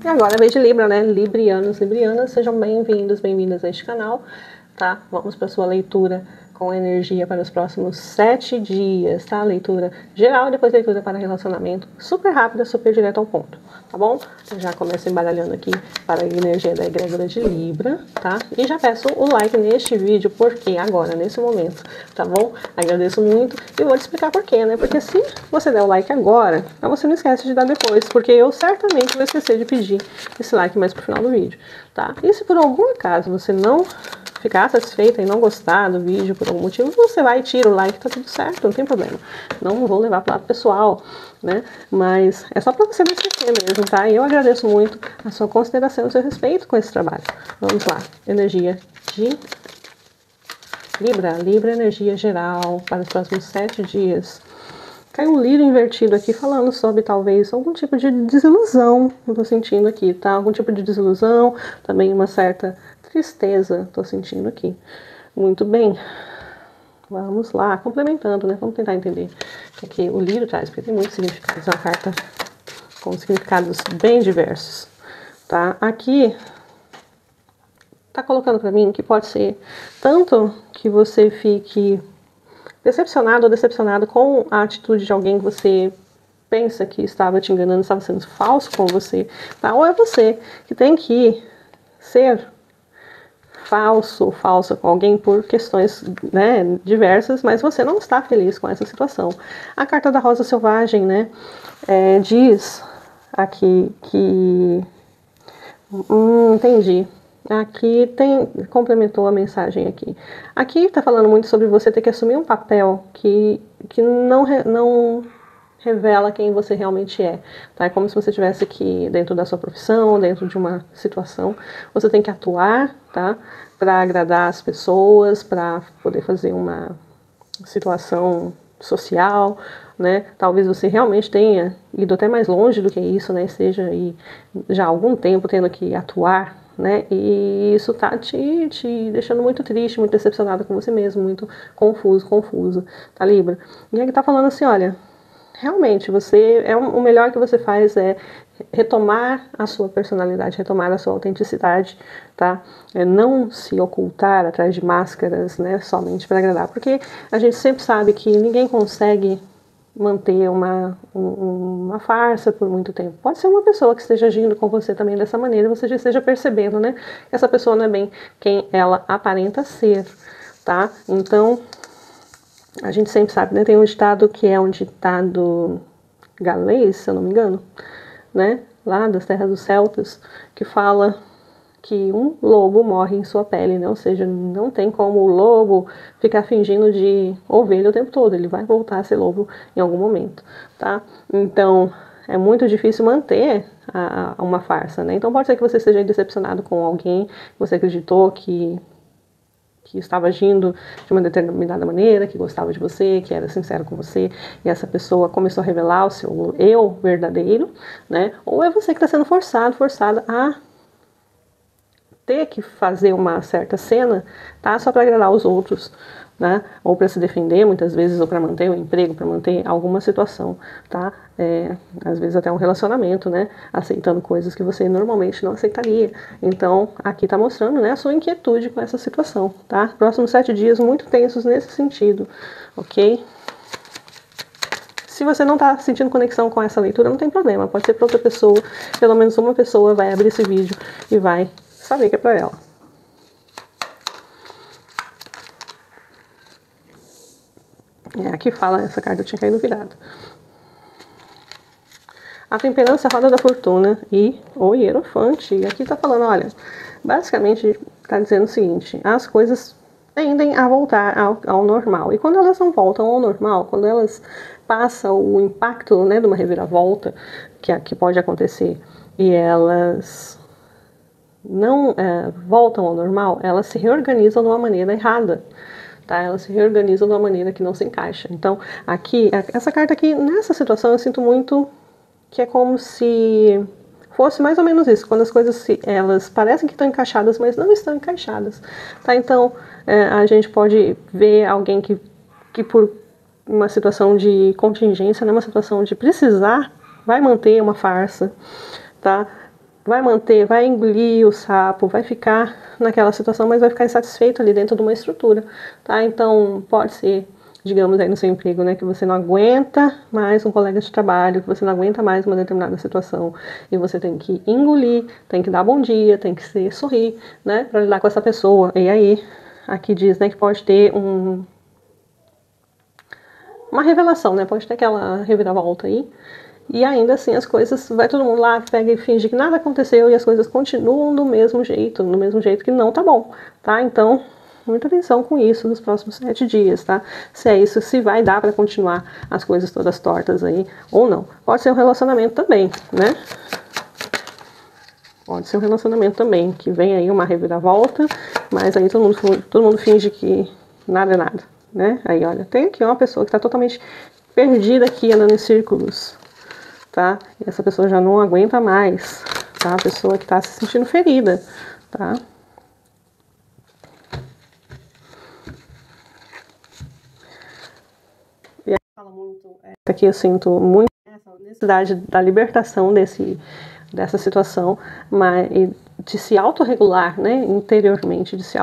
E agora a vez de Libra, né? Librianos, Librianas, sejam bem-vindos, bem-vindas a este canal, tá? Vamos para sua leitura com energia para os próximos 7 dias, tá? Leitura geral e depois leitura para relacionamento, super rápida, super direto ao ponto, tá bom? Eu já começo embaralhando aqui para a energia da egrégora de Libra, tá? E já peço o like neste vídeo, porque agora, nesse momento, tá bom? Agradeço muito e vou te explicar por quê, né? Porque se você der o like agora, você não esquece de dar depois, porque eu certamente vou esquecer de pedir esse like mais pro final do vídeo, tá? E se por algum acaso você não ficar satisfeita e não gostar do vídeo por algum motivo, você vai e tira o like, tá tudo certo, não tem problema. Não vou levar para o lado pessoal, né? Mas é só para você não esquecer mesmo, tá? E eu agradeço muito a sua consideração e o seu respeito com esse trabalho. Vamos lá, energia de Libra, Libra, energia geral para os próximos 7 dias. Caiu um lírio invertido aqui falando sobre talvez algum tipo de desilusão, eu tô sentindo aqui, tá? Algum tipo de desilusão, também uma certa tristeza, tô sentindo aqui. Muito bem, vamos lá, complementando, né? Vamos tentar entender o que o lírio traz, porque tem muitos significados, é uma carta com significados bem diversos, tá? Aqui tá colocando pra mim que pode ser tanto que você fique decepcionado ou decepcionado com a atitude de alguém que você pensa que estava te enganando, estava sendo falso com você, tá? Ou é você que tem que ser falso ou falsa com alguém por questões, né, diversas, mas você não está feliz com essa situação. A carta da Rosa Selvagem, né, diz aqui que... entendi. Aqui complementou a mensagem aqui. Aqui está falando muito sobre você ter que assumir um papel que não revela quem você realmente é, tá? É como se você estivesse aqui dentro da sua profissão, dentro de uma situação, você tem que atuar, tá? Para agradar as pessoas, para poder fazer uma situação social, né? Talvez você realmente tenha ido até mais longe do que isso, né? Seja aí já há algum tempo tendo que atuar, né? E isso tá te deixando muito triste, muito decepcionado com você mesmo, muito confuso, tá, Libra? E aqui tá falando assim, olha, realmente, o melhor que você faz é retomar a sua personalidade, retomar a sua autenticidade, tá? Não se ocultar atrás de máscaras, né, somente para agradar, porque a gente sempre sabe que ninguém consegue manter uma farsa por muito tempo. Pode ser uma pessoa que esteja agindo com você também dessa maneira e você já esteja percebendo, né, que essa pessoa não é bem quem ela aparenta ser, tá? Então, a gente sempre sabe, né? Tem um ditado que é um ditado galês, se eu não me engano, né? Lá das terras dos celtas, que fala que um lobo morre em sua pele, né? Ou seja, não tem como o lobo ficar fingindo de ovelha o tempo todo, ele vai voltar a ser lobo em algum momento, tá? Então, é muito difícil manter uma farsa, né? Então pode ser que você esteja decepcionado com alguém que você acreditou que estava agindo de uma determinada maneira, que gostava de você, que era sincero com você, e essa pessoa começou a revelar o seu eu verdadeiro, né? Ou é você que está sendo forçada a ter que fazer uma certa cena, tá? Só para agradar os outros, né? Ou para se defender, muitas vezes, ou para manter um emprego, para manter alguma situação, tá? Às vezes até um relacionamento, né? Aceitando coisas que você normalmente não aceitaria. Então, aqui tá mostrando, né, a sua inquietude com essa situação, tá? Próximos 7 dias muito tensos nesse sentido, ok? Se você não tá sentindo conexão com essa leitura, não tem problema, pode ser para outra pessoa, pelo menos uma pessoa vai abrir esse vídeo e vai saber que é para ela. Aqui fala, essa carta tinha caído virada. A temperança, a roda da fortuna e o hierofante. E aqui tá falando, olha, basicamente tá dizendo o seguinte, as coisas tendem a voltar ao normal. E quando elas não voltam ao normal, quando elas passam o impacto, né, de uma reviravolta que pode acontecer e elas não voltam ao normal, elas se reorganizam de uma maneira errada. Tá? Elas se reorganizam de uma maneira que não se encaixa. Então, aqui, essa carta aqui, nessa situação, eu sinto muito que é como se fosse mais ou menos isso, quando as coisas elas parecem que estão encaixadas, mas não estão encaixadas. Tá? Então, a gente pode ver alguém que por uma situação de contingência, né, uma situação de precisar, vai manter uma farsa, tá? vai manter, vai engolir o sapo, vai ficar naquela situação, mas vai ficar insatisfeito ali dentro de uma estrutura, tá? Então, pode ser, digamos aí no seu emprego, né, que você não aguenta mais um colega de trabalho, que você não aguenta mais uma determinada situação, e você tem que engolir, tem que dar bom dia, tem que sorrir, né, para lidar com essa pessoa. E aí, aqui diz, né, que pode ter uma revelação, né, pode ter aquela reviravolta aí, e ainda assim as coisas, vai todo mundo lá, pega e finge que nada aconteceu e as coisas continuam do mesmo jeito que não tá bom, tá? Então, muita atenção com isso nos próximos 7 dias, tá? Se é isso, se vai dar para continuar as coisas todas tortas aí ou não. Pode ser um relacionamento também, né? Pode ser um relacionamento também, que vem aí uma reviravolta, mas aí todo mundo finge que nada é nada, né? Aí, olha, tem aqui uma pessoa que tá totalmente perdida aqui, andando em círculos, tá? E essa pessoa já não aguenta mais, tá? A pessoa que tá se sentindo ferida, tá? E aí fala muito, aqui eu sinto muito essa necessidade da libertação dessa situação, mas de se autorregular, né, interiormente, de se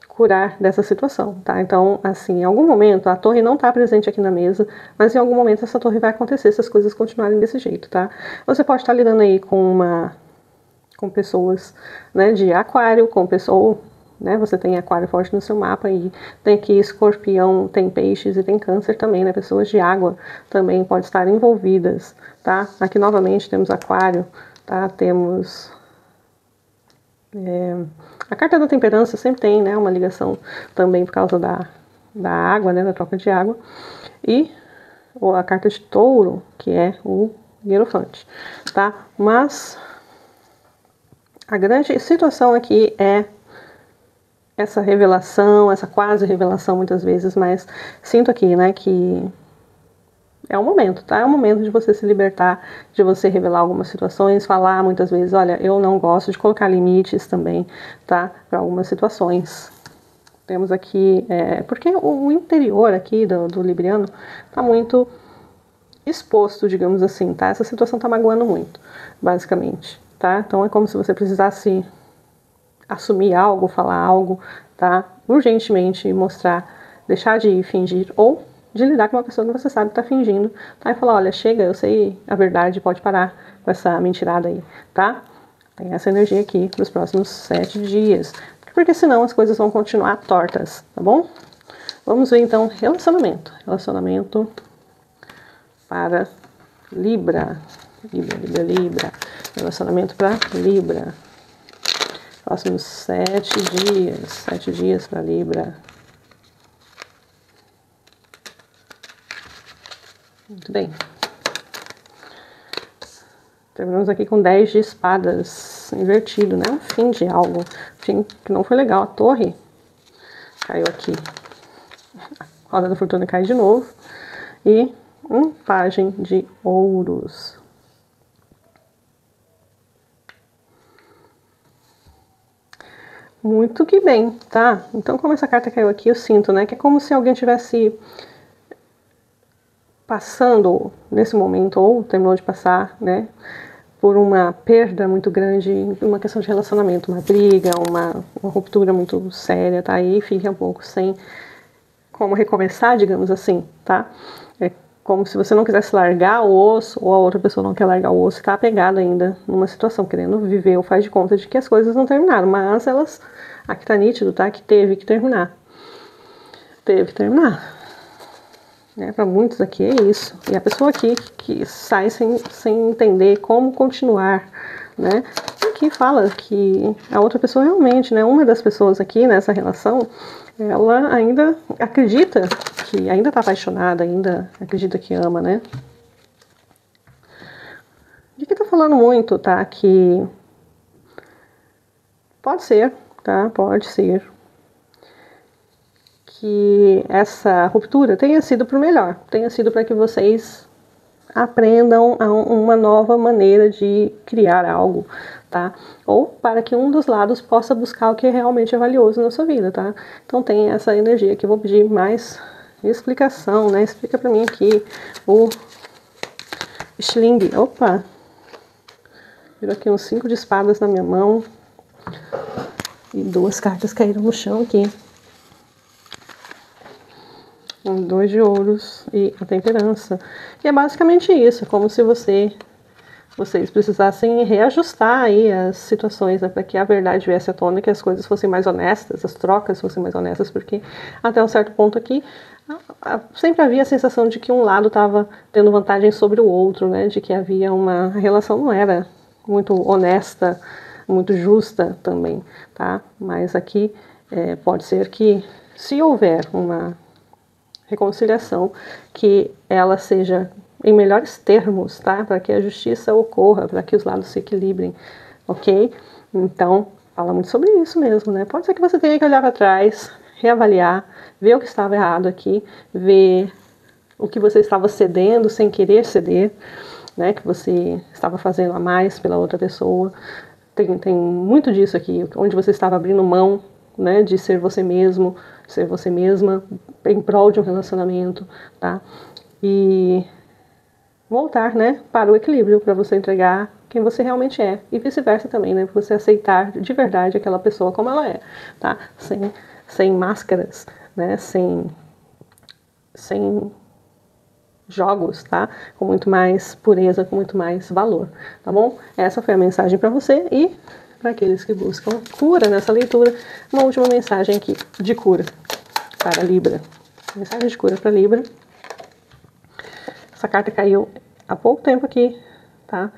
curar dessa situação, tá? Então, assim, em algum momento, a torre não tá presente aqui na mesa, mas em algum momento essa torre vai acontecer se as coisas continuarem desse jeito, tá? Você pode estar lidando aí com pessoas, né, de aquário, com pessoa, né, você tem aquário forte no seu mapa e tem aqui escorpião, tem peixes e tem câncer também, né, pessoas de água também podem estar envolvidas, tá? Aqui novamente temos aquário, tá? Temos a carta da temperança sempre tem, né, uma ligação também por causa da água, né, da troca de água. E a carta de touro, que é o hierofante, tá? Mas a grande situação aqui é essa revelação, essa quase revelação muitas vezes, mas sinto aqui, né, que é o momento, tá? É o momento de você se libertar, de você revelar algumas situações, falar muitas vezes, olha, eu não gosto, de colocar limites também, tá? Para algumas situações. Temos aqui, porque o interior aqui do libriano tá muito exposto, digamos assim, tá? Essa situação tá magoando muito, basicamente, tá? Então é como se você precisasse assumir algo, falar algo, tá? Urgentemente mostrar, deixar de fingir ou de lidar com uma pessoa que você sabe que tá fingindo, tá? E falar, olha, chega, eu sei a verdade, pode parar com essa mentirada aí, tá? Tem essa energia aqui para os próximos 7 dias, porque senão as coisas vão continuar tortas, tá bom? Vamos ver então relacionamento. Relacionamento para Libra. Libra. Relacionamento para Libra. Próximos 7 dias. 7 dias para Libra. Muito bem. Terminamos aqui com 10 de espadas invertido, né? Um fim de algo. Fim que não foi legal. A torre caiu aqui. A roda da fortuna cai de novo. E um pajem de ouros. Muito que bem, tá? Então, como essa carta caiu aqui, eu sinto, né? Que é como se alguém tivesse passando nesse momento, ou terminou de passar, né? Por uma perda muito grande, uma questão de relacionamento, uma briga, uma ruptura muito séria, tá? Aí fica um pouco sem como recomeçar, digamos assim, tá? É como se você não quisesse largar o osso, ou a outra pessoa não quer largar o osso e tá apegada ainda numa situação, querendo viver ou faz de conta de que as coisas não terminaram, mas elas, aqui tá nítido, tá? Que teve que terminar. Teve que terminar. Para muitos aqui é isso. E a pessoa aqui que sai sem entender como continuar, né? Aqui fala que a outra pessoa realmente, né? Uma das pessoas aqui nessa relação, ela ainda acredita que ainda tá apaixonada, ainda acredita que ama, né? De que tá falando muito, tá? Que pode ser, tá? Pode ser que essa ruptura tenha sido para o melhor, tenha sido para que vocês aprendam uma nova maneira de criar algo, tá? Ou para que um dos lados possa buscar o que realmente é valioso na sua vida, tá? Então tem essa energia que eu vou pedir mais explicação, né? Explica para mim aqui o Schling. Opa! Virou aqui uns 5 de espadas na minha mão. E 2 cartas caíram no chão aqui. 2 de ouros e a temperança. E é basicamente isso, como se vocês precisassem reajustar aí as situações, né, para que a verdade viesse à tona, que as coisas fossem mais honestas, as trocas fossem mais honestas, porque até um certo ponto aqui sempre havia a sensação de que um lado estava tendo vantagem sobre o outro, né, de que havia a relação não era muito honesta, muito justa também, tá? Mas aqui pode ser que, se houver uma reconciliação, que ela seja em melhores termos, tá? Para que a justiça ocorra, para que os lados se equilibrem, ok? Então, fala muito sobre isso mesmo, né? Pode ser que você tenha que olhar para trás, reavaliar, ver o que estava errado aqui, ver o que você estava cedendo sem querer ceder, né? Que você estava fazendo a mais pela outra pessoa. Tem muito disso aqui, onde você estava abrindo mão, né, de ser você mesmo, ser você mesma, em prol de um relacionamento, tá? E voltar, né, para o equilíbrio, para você entregar quem você realmente é, e vice-versa também, né, para você aceitar de verdade aquela pessoa como ela é, tá? Sem máscaras, né, sem jogos, tá? Com muito mais pureza, com muito mais valor, tá bom? Essa foi a mensagem para você e para aqueles que buscam cura nessa leitura, uma última mensagem aqui de cura para Libra. Mensagem de cura para Libra. Essa carta caiu há pouco tempo aqui, tá?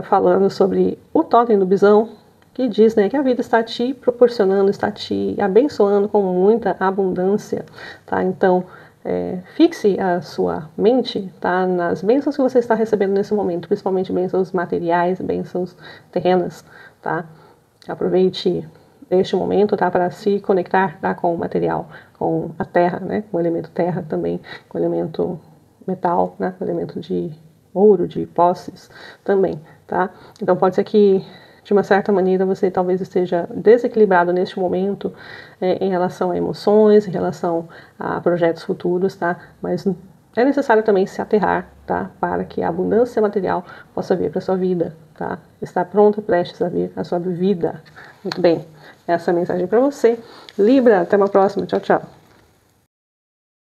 Falando sobre o totem do bisão, que diz, né, que a vida está te proporcionando, está te abençoando com muita abundância, tá? Então, fixe a sua mente, tá, nas bênçãos que você está recebendo nesse momento, principalmente bênçãos materiais, bênçãos terrenas, tá? Aproveite este momento, tá, para se conectar, tá, com o material, com a terra, né, com o elemento terra também, com o elemento metal, né, com o elemento de ouro, de posses também, tá? Então pode ser que de uma certa maneira você talvez esteja desequilibrado neste momento em relação a emoções, em relação a projetos futuros, tá? Mas é necessário também se aterrar, tá? Para que a abundância material possa vir para sua vida, tá? Está pronta, prestes a vir a sua vida. Muito bem, essa é a mensagem para você. Libra, até uma próxima. Tchau, tchau.